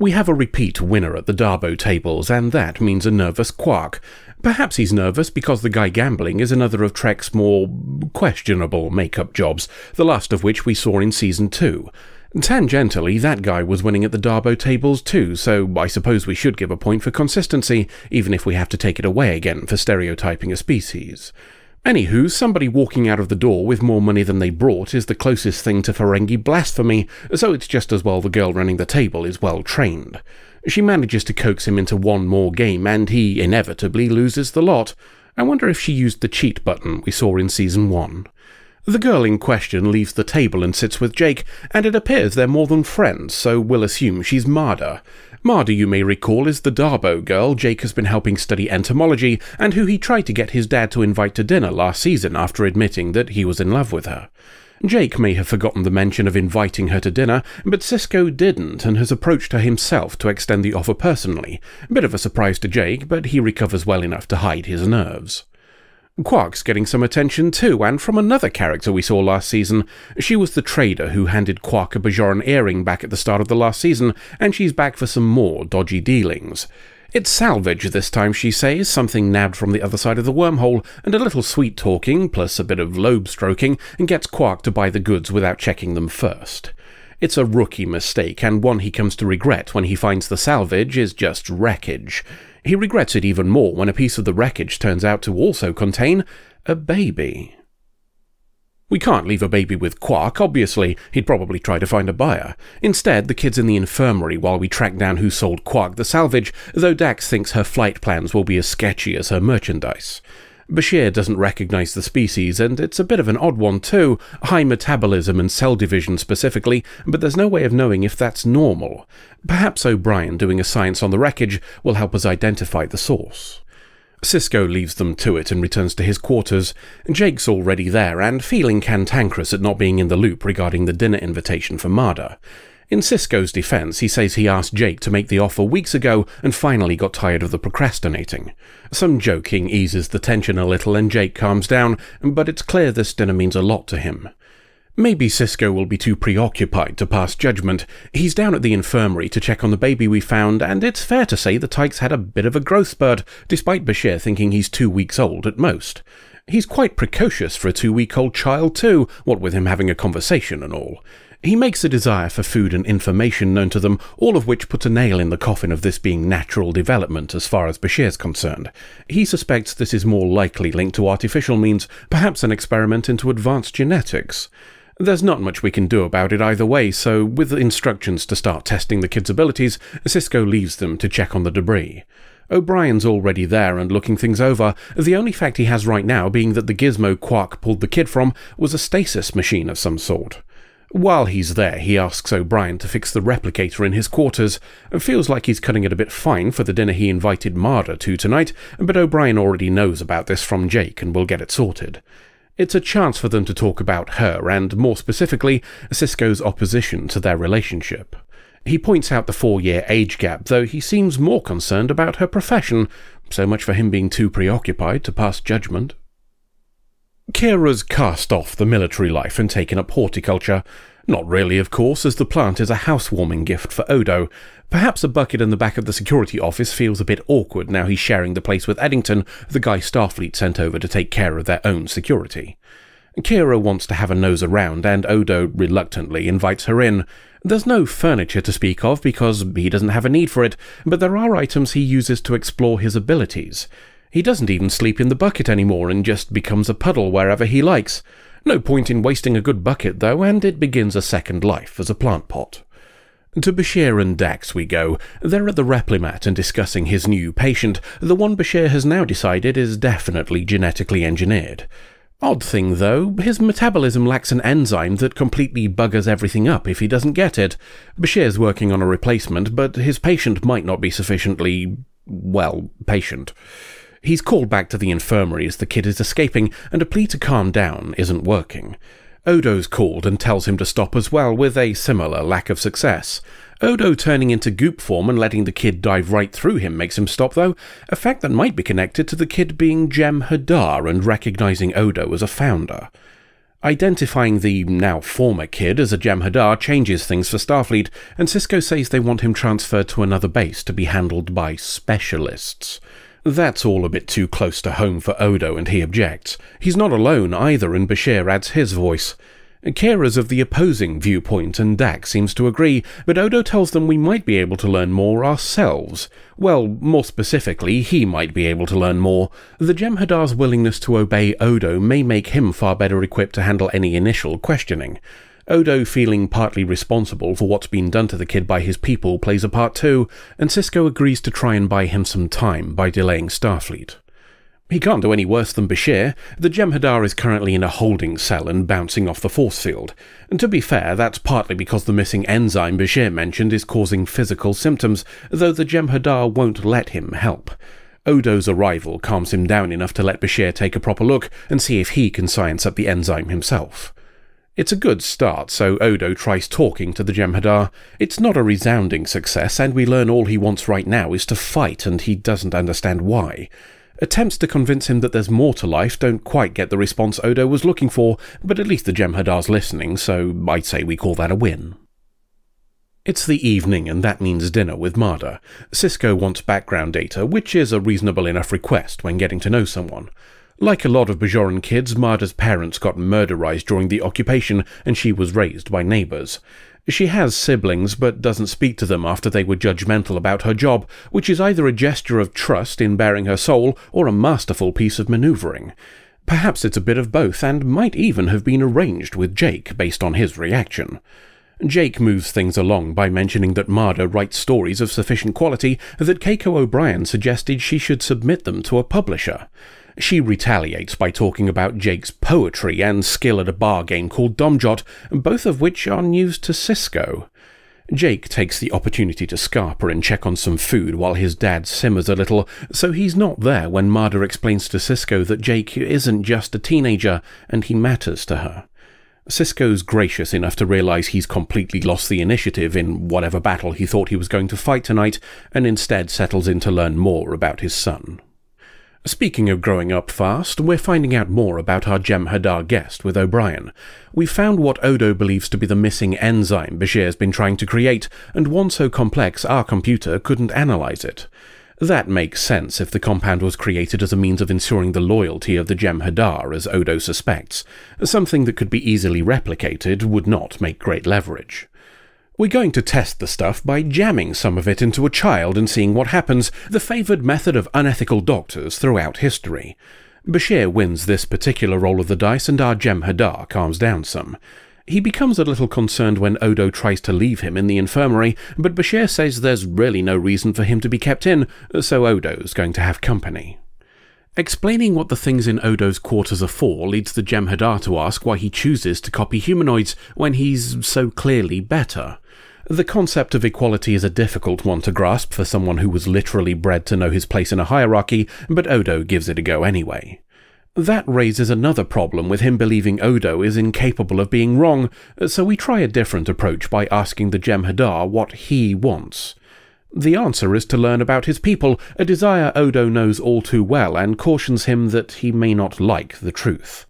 We have a repeat winner at the Darbo tables, and that means a nervous Quark. Perhaps he's nervous because the guy gambling is another of Trek's more questionable make-up jobs, the last of which we saw in Season 2. Tangentially, that guy was winning at the Darbo tables too, so I suppose we should give a point for consistency, even if we have to take it away again for stereotyping a species. Anywho, somebody walking out of the door with more money than they brought is the closest thing to Ferengi blasphemy, so it's just as well the girl running the table is well trained. She manages to coax him into one more game, and he inevitably loses the lot. I wonder if she used the cheat button we saw in Season 1. The girl in question leaves the table and sits with Jake, and it appears they're more than friends, so we'll assume she's Marder. Marder, you may recall, is the Darbo girl Jake has been helping study entomology, and who he tried to get his dad to invite to dinner last season after admitting that he was in love with her. Jake may have forgotten the mention of inviting her to dinner, but Sisko didn't and has approached her himself to extend the offer personally. A bit of a surprise to Jake, but he recovers well enough to hide his nerves. Quark's getting some attention too, and from another character we saw last season. She was the trader who handed Quark a Bajoran earring back at the start of the last season, and she's back for some more dodgy dealings. It's salvage this time, she says, something nabbed from the other side of the wormhole, and a little sweet-talking, plus a bit of lobe-stroking, and gets Quark to buy the goods without checking them first. It's a rookie mistake, and one he comes to regret when he finds the salvage is just wreckage. He regrets it even more when a piece of the wreckage turns out to also contain a baby. We can't leave a baby with Quark, obviously. He'd probably try to find a buyer. Instead, the kid's in the infirmary while we track down who sold Quark the salvage, though Dax thinks her flight plans will be as sketchy as her merchandise. Bashir doesn't recognize the species, and it's a bit of an odd one too, high metabolism and cell division specifically, but there's no way of knowing if that's normal. Perhaps O'Brien doing a science on the wreckage will help us identify the source. Sisko leaves them to it and returns to his quarters. Jake's already there and feeling cantankerous at not being in the loop regarding the dinner invitation for Marder. In Sisko's defense, he says he asked Jake to make the offer weeks ago and finally got tired of the procrastinating. Some joking eases the tension a little and Jake calms down, but it's clear this dinner means a lot to him. Maybe Sisko will be too preoccupied to pass judgment. He's down at the infirmary to check on the baby we found, and it's fair to say the tyke's had a bit of a growth spurt, despite Bashir thinking he's 2 weeks old at most. He's quite precocious for a 2-week-old child too, what with him having a conversation and all. He makes a desire for food and information known to them, all of which puts a nail in the coffin of this being natural development as far as Bashir's concerned. He suspects this is more likely linked to artificial means, perhaps an experiment into advanced genetics. There's not much we can do about it either way, so with instructions to start testing the kids' abilities, Sisko leaves them to check on the debris. O'Brien's already there and looking things over, the only fact he has right now being that the gizmo Quark pulled the kid from was a stasis machine of some sort. While he's there, he asks O'Brien to fix the replicator in his quarters. It feels like he's cutting it a bit fine for the dinner he invited Marder to tonight, but O'Brien already knows about this from Jake and will get it sorted. It's a chance for them to talk about her, and more specifically, Sisko's opposition to their relationship. He points out the 4-year age gap, though he seems more concerned about her profession, so much for him being too preoccupied to pass judgment. Kira's cast off the military life and taken up horticulture. Not really, of course, as the plant is a housewarming gift for Odo. Perhaps a bucket in the back of the security office feels a bit awkward now he's sharing the place with Eddington, the guy Starfleet sent over to take care of their own security. Kira wants to have a nose around, and Odo reluctantly invites her in. There's no furniture to speak of because he doesn't have a need for it, but there are items he uses to explore his abilities. He doesn't even sleep in the bucket anymore and just becomes a puddle wherever he likes. No point in wasting a good bucket, though, and it begins a second life as a plant pot. To Bashir and Dax we go. They're at the Replimat and discussing his new patient, the one Bashir has now decided is definitely genetically engineered. Odd thing, though, his metabolism lacks an enzyme that completely buggers everything up if he doesn't get it. Bashir's working on a replacement, but his patient might not be sufficiently, well, patient. He's called back to the infirmary as the kid is escaping, and a plea to calm down isn't working. Odo's called and tells him to stop as well, with a similar lack of success. Odo turning into goop form and letting the kid dive right through him makes him stop, though, a fact that might be connected to the kid being Jem Hadar and recognizing Odo as a founder. Identifying the now former kid as a Jem'Hadar changes things for Starfleet, and Sisko says they want him transferred to another base to be handled by specialists. That's all a bit too close to home for Odo, and he objects. He's not alone either, and Bashir adds his voice. Kira's of the opposing viewpoint, and Dak seems to agree, but Odo tells them we might be able to learn more ourselves. Well, more specifically, he might be able to learn more. The Jem'Hadar's willingness to obey Odo may make him far better equipped to handle any initial questioning. Odo feeling partly responsible for what's been done to the kid by his people plays a part too, and Sisko agrees to try and buy him some time by delaying Starfleet. He can't do any worse than Bashir. The Jem'Hadar is currently in a holding cell and bouncing off the force field. And to be fair, that's partly because the missing enzyme Bashir mentioned is causing physical symptoms, though the Jem'Hadar won't let him help. Odo's arrival calms him down enough to let Bashir take a proper look and see if he can science up the enzyme himself. It's a good start, so Odo tries talking to the Jem'Hadar. It's not a resounding success, and we learn all he wants right now is to fight, and he doesn't understand why. Attempts to convince him that there's more to life don't quite get the response Odo was looking for, but at least the Jem'Hadar's listening, so I'd say we call that a win. It's the evening, and that means dinner with Marder. Sisko wants background data, which is a reasonable enough request when getting to know someone. Like a lot of Bajoran kids, Marder's parents got murderized during the occupation, and she was raised by neighbours. She has siblings, but doesn't speak to them after they were judgmental about her job, which is either a gesture of trust in bearing her soul or a masterful piece of manoeuvring. Perhaps it's a bit of both, and might even have been arranged with Jake based on his reaction. Jake moves things along by mentioning that Marder writes stories of sufficient quality that Keiko O'Brien suggested she should submit them to a publisher. She retaliates by talking about Jake's poetry and skill at a bar game called Domjot, both of which are news to Sisko. Jake takes the opportunity to scarper and check on some food while his dad simmers a little, so he's not there when Marder explains to Sisko that Jake isn't just a teenager and he matters to her. Sisko's gracious enough to realise he's completely lost the initiative in whatever battle he thought he was going to fight tonight, and instead settles in to learn more about his son. Speaking of growing up fast, we're finding out more about our Jem'Hadar guest with O'Brien. We've found what Odo believes to be the missing enzyme Bashir's been trying to create, and one so complex our computer couldn't analyse it. That makes sense if the compound was created as a means of ensuring the loyalty of the Jem'Hadar, as Odo suspects. Something that could be easily replicated would not make great leverage. We're going to test the stuff by jamming some of it into a child and seeing what happens, the favoured method of unethical doctors throughout history. Bashir wins this particular roll of the dice, and our Jem'Hadar calms down some. He becomes a little concerned when Odo tries to leave him in the infirmary, but Bashir says there's really no reason for him to be kept in, so Odo's going to have company. Explaining what the things in Odo's quarters are for leads the Jem'Hadar to ask why he chooses to copy humanoids when he's so clearly better. The concept of equality is a difficult one to grasp for someone who was literally bred to know his place in a hierarchy, but Odo gives it a go anyway. That raises another problem with him believing Odo is incapable of being wrong, so we try a different approach by asking the Jem'Hadar what he wants. The answer is to learn about his people, a desire Odo knows all too well and cautions him that he may not like the truth.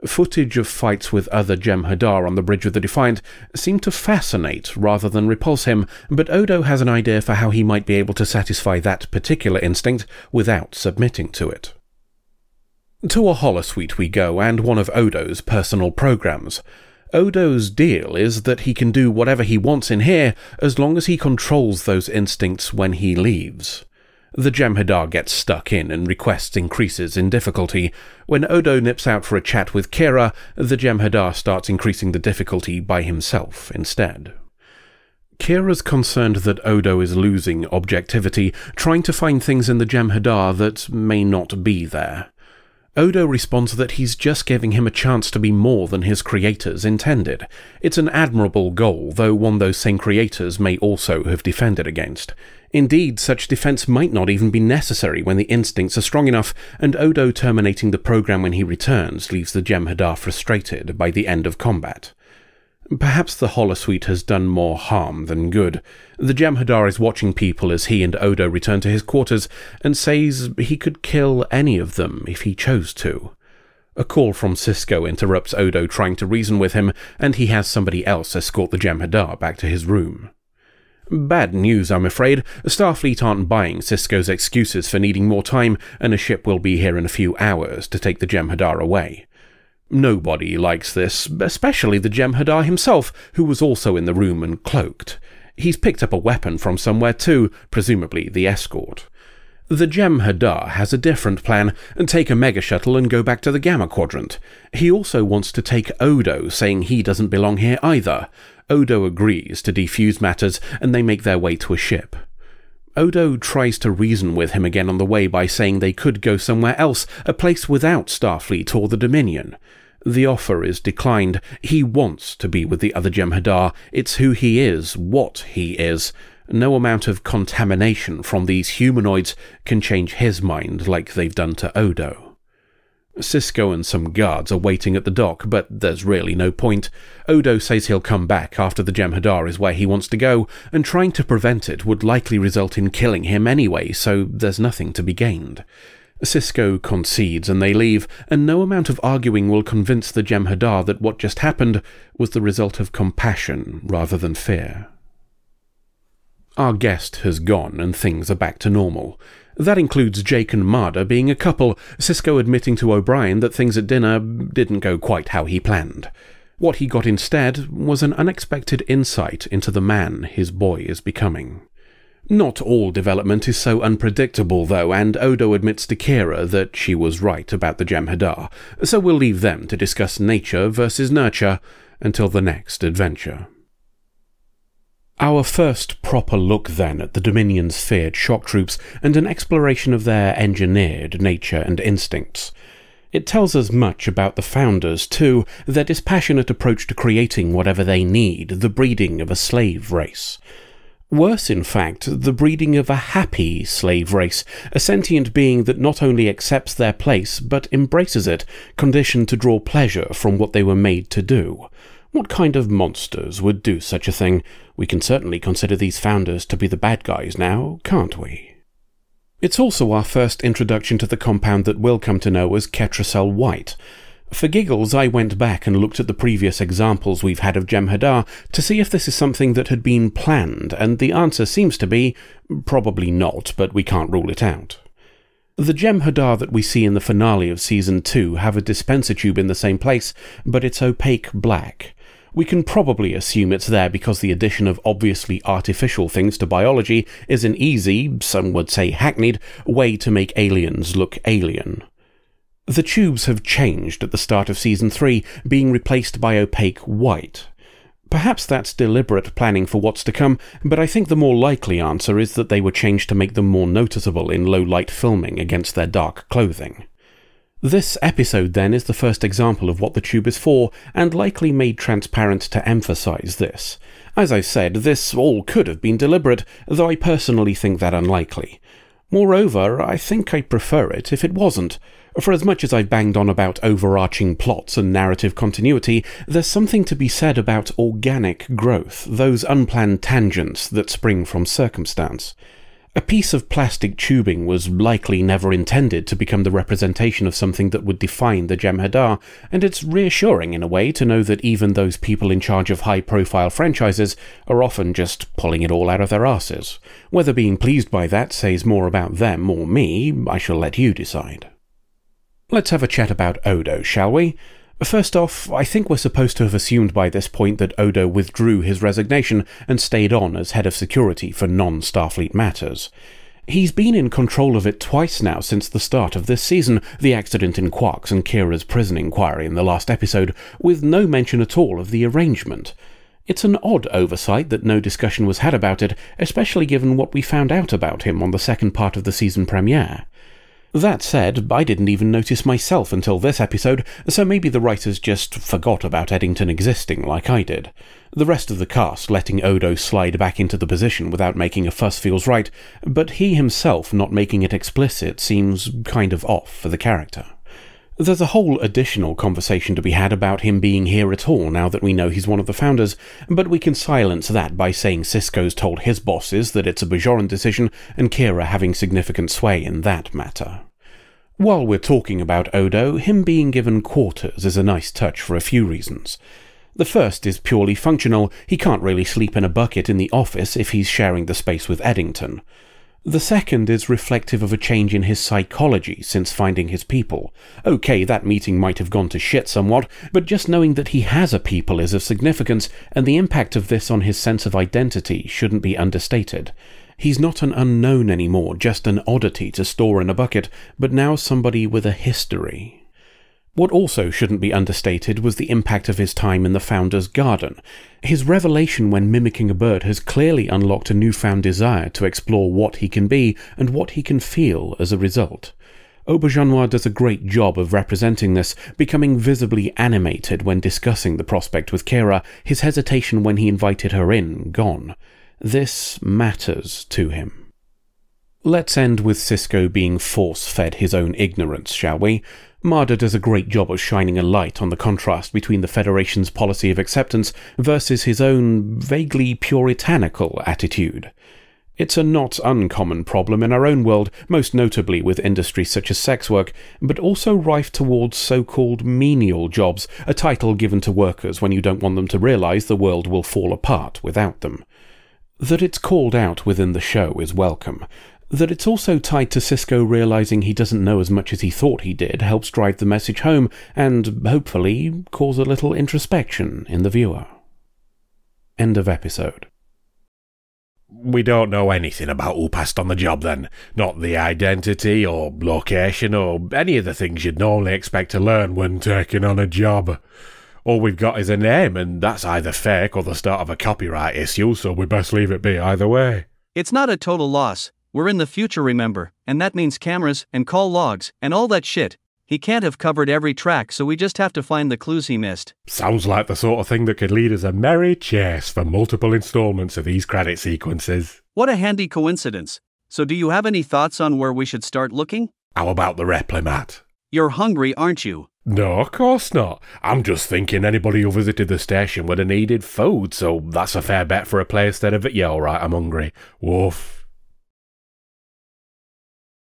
Footage of fights with other Jem'Hadar on the Bridge of the Defiant seem to fascinate rather than repulse him, but Odo has an idea for how he might be able to satisfy that particular instinct without submitting to it. To a holosuite we go, and one of Odo's personal programs. Odo's deal is that he can do whatever he wants in here as long as he controls those instincts when he leaves. The Jem'Hadar gets stuck in and requests increases in difficulty. When Odo nips out for a chat with Kira, the Jem'Hadar starts increasing the difficulty by himself instead. Kira's concerned that Odo is losing objectivity, trying to find things in the Jem'Hadar that may not be there. Odo responds that he's just giving him a chance to be more than his creators intended. It's an admirable goal, though one those same creators may also have defended against. Indeed, such defense might not even be necessary when the instincts are strong enough, and Odo terminating the program when he returns leaves the Jem'Hadar frustrated by the end of combat. Perhaps the holosuite has done more harm than good. The Jem'Hadar is watching people as he and Odo return to his quarters, and says he could kill any of them if he chose to. A call from Cisco interrupts Odo trying to reason with him, and he has somebody else escort the Jem'Hadar back to his room. Bad news, I'm afraid. Starfleet aren't buying Cisco's excuses for needing more time, and a ship will be here in a few hours to take the Jem'Hadar away. Nobody likes this, especially the Jem'Hadar himself, who was also in the room and cloaked. He's picked up a weapon from somewhere too, presumably the escort. The Jem'Hadar has a different plan, and take a mega shuttle and go back to the Gamma Quadrant. He also wants to take Odo, saying he doesn't belong here either. Odo agrees to defuse matters, and they make their way to a ship. Odo tries to reason with him again on the way by saying they could go somewhere else, a place without Starfleet or the Dominion. The offer is declined. He wants to be with the other Jem'Hadar. It's who he is, what he is. No amount of contamination from these humanoids can change his mind like they've done to Odo. Cisco and some guards are waiting at the dock, but there's really no point. Odo says he'll come back after the Jem'Hadar is where he wants to go, and trying to prevent it would likely result in killing him anyway, so there's nothing to be gained. Cisco concedes and they leave, and no amount of arguing will convince the Jem'Hadar that what just happened was the result of compassion rather than fear. Our guest has gone and things are back to normal. That includes Jake and Marder being a couple, Cisco admitting to O'Brien that things at dinner didn't go quite how he planned. What he got instead was an unexpected insight into the man his boy is becoming. Not all development is so unpredictable, though, and Odo admits to Kira that she was right about the Jem'Hadar, so we'll leave them to discuss nature versus nurture until the next adventure. Our first proper look, then, at the Dominion's feared shock troops and an exploration of their engineered nature and instincts. It tells us much about the founders, too, their dispassionate approach to creating whatever they need, the breeding of a slave race. Worse, in fact, the breeding of a happy slave race, a sentient being that not only accepts their place, but embraces it, conditioned to draw pleasure from what they were made to do. What kind of monsters would do such a thing? We can certainly consider these founders to be the bad guys now, can't we? It's also our first introduction to the compound that we'll come to know as Ketracel White. For giggles, I went back and looked at the previous examples we've had of Jem'Hadar to see if this is something that had been planned, and the answer seems to be probably not, but we can't rule it out. The Jem'Hadar that we see in the finale of Season 2 have a dispenser tube in the same place, but it's opaque black. We can probably assume it's there because the addition of obviously artificial things to biology is an easy, some would say hackneyed, way to make aliens look alien. The tubes have changed at the start of Season 3, being replaced by opaque white. Perhaps that's deliberate planning for what's to come, but I think the more likely answer is that they were changed to make them more noticeable in low-light filming against their dark clothing. This episode, then, is the first example of what the tube is for, and likely made transparent to emphasize this. As I said, this all could have been deliberate, though I personally think that unlikely. Moreover, I think I'd prefer it if it wasn't. For as much as I've banged on about overarching plots and narrative continuity, there's something to be said about organic growth, those unplanned tangents that spring from circumstance. A piece of plastic tubing was likely never intended to become the representation of something that would define the Jem'Hadar, and it's reassuring in a way to know that even those people in charge of high-profile franchises are often just pulling it all out of their arses. Whether being pleased by that says more about them or me, I shall let you decide. Let's have a chat about Odo, shall we? First off, I think we're supposed to have assumed by this point that Odo withdrew his resignation and stayed on as head of security for non-Starfleet matters. He's been in control of it twice now since the start of this season, the accident in Quark's and Kira's prison inquiry in the last episode, with no mention at all of the arrangement. It's an odd oversight that no discussion was had about it, especially given what we found out about him on the second part of the season premiere. That said, I didn't even notice myself until this episode, so maybe the writers just forgot about Eddington existing like I did. The rest of the cast letting Odo slide back into the position without making a fuss feels right, but he himself not making it explicit seems kind of off for the character. There's a whole additional conversation to be had about him being here at all now that we know he's one of the founders, but we can silence that by saying Cisco's told his bosses that it's a Bajoran decision and Kira having significant sway in that matter. While we're talking about Odo, him being given quarters is a nice touch for a few reasons. The first is purely functional. He can't really sleep in a bucket in the office if he's sharing the space with Eddington. The second is reflective of a change in his psychology since finding his people. Okay, that meeting might have gone to shit somewhat, but just knowing that he has a people is of significance, and the impact of this on his sense of identity shouldn't be understated. He's not an unknown anymore, just an oddity to store in a bucket, but now somebody with a history. What also shouldn't be understated was the impact of his time in the Founder's Garden. His revelation when mimicking a bird has clearly unlocked a newfound desire to explore what he can be and what he can feel as a result. Auberjonois does a great job of representing this, becoming visibly animated when discussing the prospect with Kira, his hesitation when he invited her in gone. This matters to him. Let's end with Sisko being force-fed his own ignorance, shall we? Marder does a great job of shining a light on the contrast between the Federation's policy of acceptance versus his own vaguely puritanical attitude. It's a not uncommon problem in our own world, most notably with industries such as sex work, but also rife towards so-called menial jobs, a title given to workers when you don't want them to realise the world will fall apart without them. That it's called out within the show is welcome. That it's also tied to Sisko realising he doesn't know as much as he thought he did helps drive the message home and, hopefully, cause a little introspection in the viewer. End of episode. We don't know anything about who passed on the job then. Not the identity or location or any of the things you'd normally expect to learn when taking on a job. All we've got is a name, and that's either fake or the start of a copyright issue, so we best leave it be either way. It's not a total loss. We're in the future, remember, and that means cameras and call logs and all that shit. He can't have covered every track, so we just have to find the clues he missed. Sounds like the sort of thing that could lead us a merry chase for multiple installments of these credit sequences. What a handy coincidence. So do you have any thoughts on where we should start looking? How about the replimat? You're hungry, aren't you? No, of course not. I'm just thinking anybody who visited the station would have needed food, so that's a fair bet for a place that have... Yeah, alright, I'm hungry. Woof.